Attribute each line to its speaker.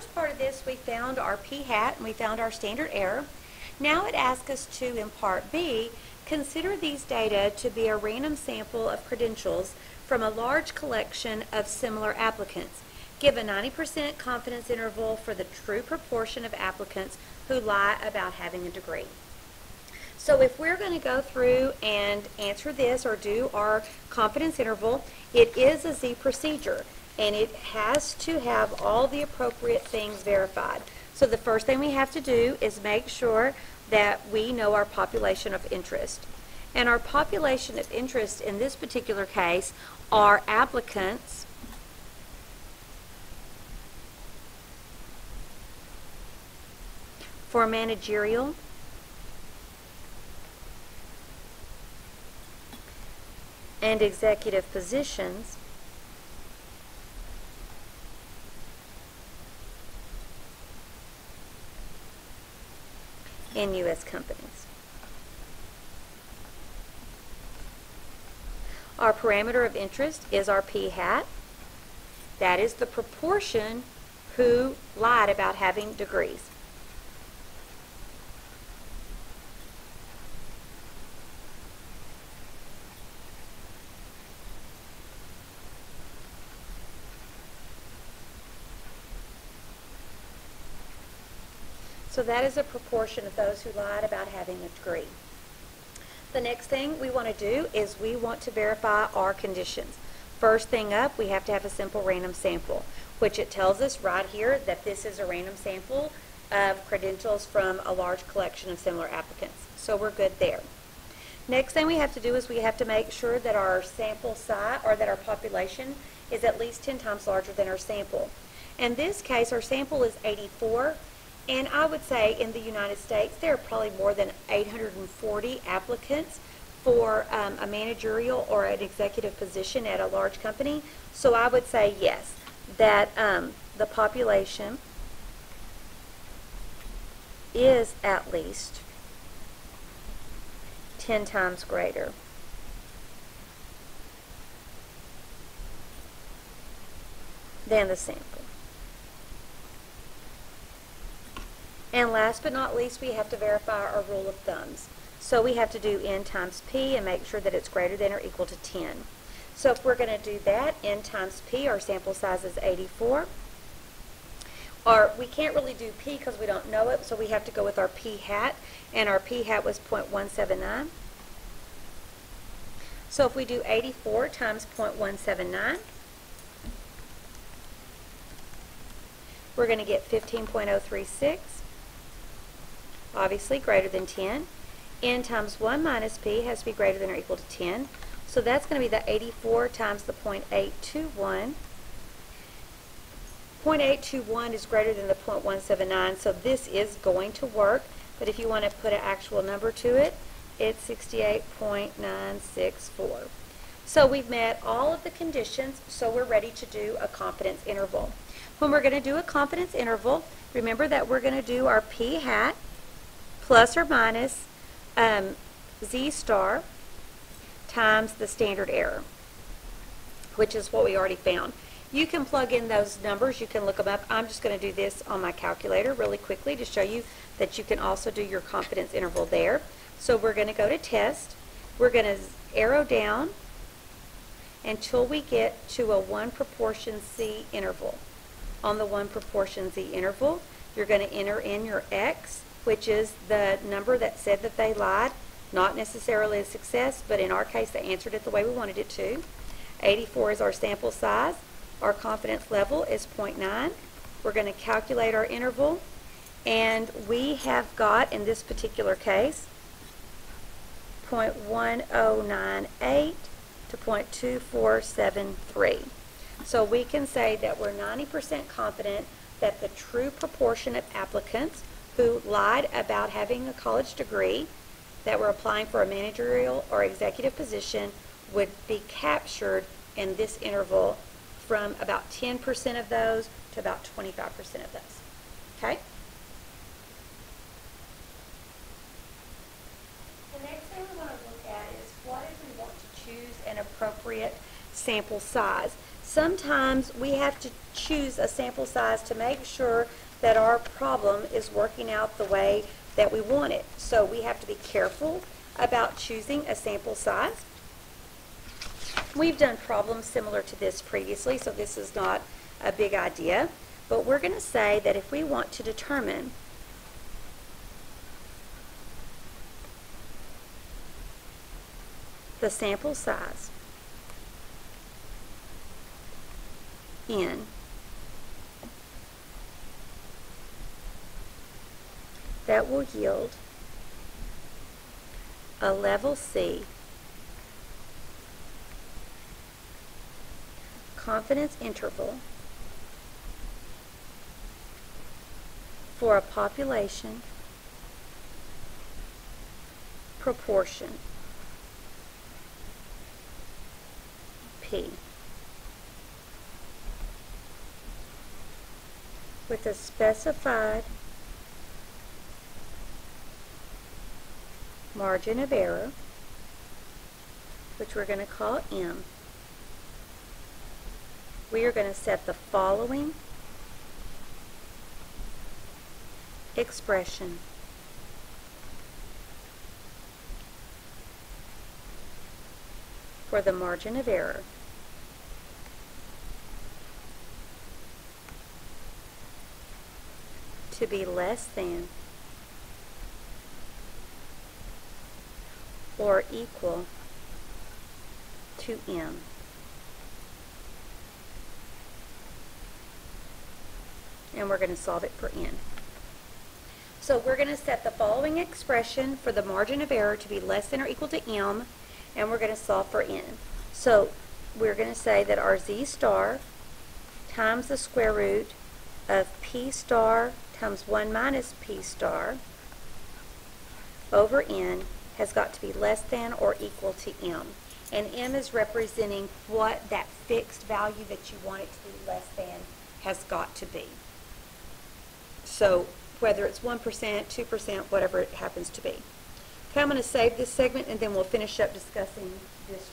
Speaker 1: first part of this, we found our p-hat and we found our standard error. Now it asks us to, in part B, consider these data to be a random sample of credentials from a large collection of similar applicants. Give a 90% confidence interval for the true proportion of applicants who lie about having a degree. So if we're going to go through and answer this or do our confidence interval, it is a Z procedure, and it has to have all the appropriate things verified. So the first thing we have to do is make sure that we know our population of interest. And our population of interest in this particular case are applicants for managerial and executive positions in U.S. companies. Our parameter of interest is our p-hat. That is the proportion who lied about having degrees. So that is a proportion of those who lied about having a degree. The next thing we want to do is we want to verify our conditions. First thing up, we have to have a simple random sample, which it tells us right here that this is a random sample of credentials from a large collection of similar applicants. So we're good there. Next thing we have to do is we have to make sure that our sample size, or that our population, is at least 10 times larger than our sample. In this case, our sample is 84. And I would say in the United States, there are probably more than 840 applicants for a managerial or an executive position at a large company. So I would say yes, that the population is at least 10 times greater than the sample. And last but not least, we have to verify our rule of thumbs. So we have to do n times p and make sure that it's greater than or equal to 10. So if we're going to do that, n times p, our sample size is 84. Or we can't really do p because we don't know it, so we have to go with our p-hat, and our p-hat was 0.179. So if we do 84 times 0.179, we're going to get 15.036. Obviously greater than 10. N times 1 minus p has to be greater than or equal to 10. So that's going to be the 84 times the 0.821. 0.821 is greater than the 0.179, so this is going to work. But if you want to put an actual number to it, it's 68.964. So we've met all of the conditions, so we're ready to do a confidence interval. When we're going to do a confidence interval, remember that we're going to do our p-hat plus or minus z star times the standard error, which is what we already found. You can plug in those numbers, you can look them up. I'm just going to do this on my calculator really quickly to show you that you can also do your confidence interval there. So we're going to go to test, we're going to arrow down until we get to a 1 proportion z interval. On the 1 proportion z interval, you're going to enter in your x, which is the number that said that they lied. Not necessarily a success, but in our case they answered it the way we wanted it to. 84 is our sample size. Our confidence level is 0.9. We're going to calculate our interval, and we have got, in this particular case, 0.1098 to 0.2473. So we can say that we're 90% confident that the true proportion of applicants who lied about having a college degree that were applying for a managerial or executive position would be captured in this interval from about 10% of those to about 25% of those. Okay? The next thing we want to look at is what if we want to choose an appropriate sample size. Sometimes we have to choose a sample size to make sure that our problem is working out the way that we want it. So we have to be careful about choosing a sample size. We've done problems similar to this previously, so this is not a big idea. But we're going to say that if we want to determine the sample size n that will yield a level C confidence interval for a population proportion P with a specified margin of error, which we're going to call M. We are going to set the following expression for the margin of error to be less than or equal to M. And we're going to solve it for n. So we're going to set the following expression for the margin of error to be less than or equal to m, and we're going to solve for n. So we're going to say that our z star times the square root of p star times 1 minus p star over n has got to be less than or equal to m. And m is representing what that fixed value that you want it to be less than has got to be. So whether it's 1%, 2%, whatever it happens to be. Okay, I'm going to save this segment and then we'll finish up discussing this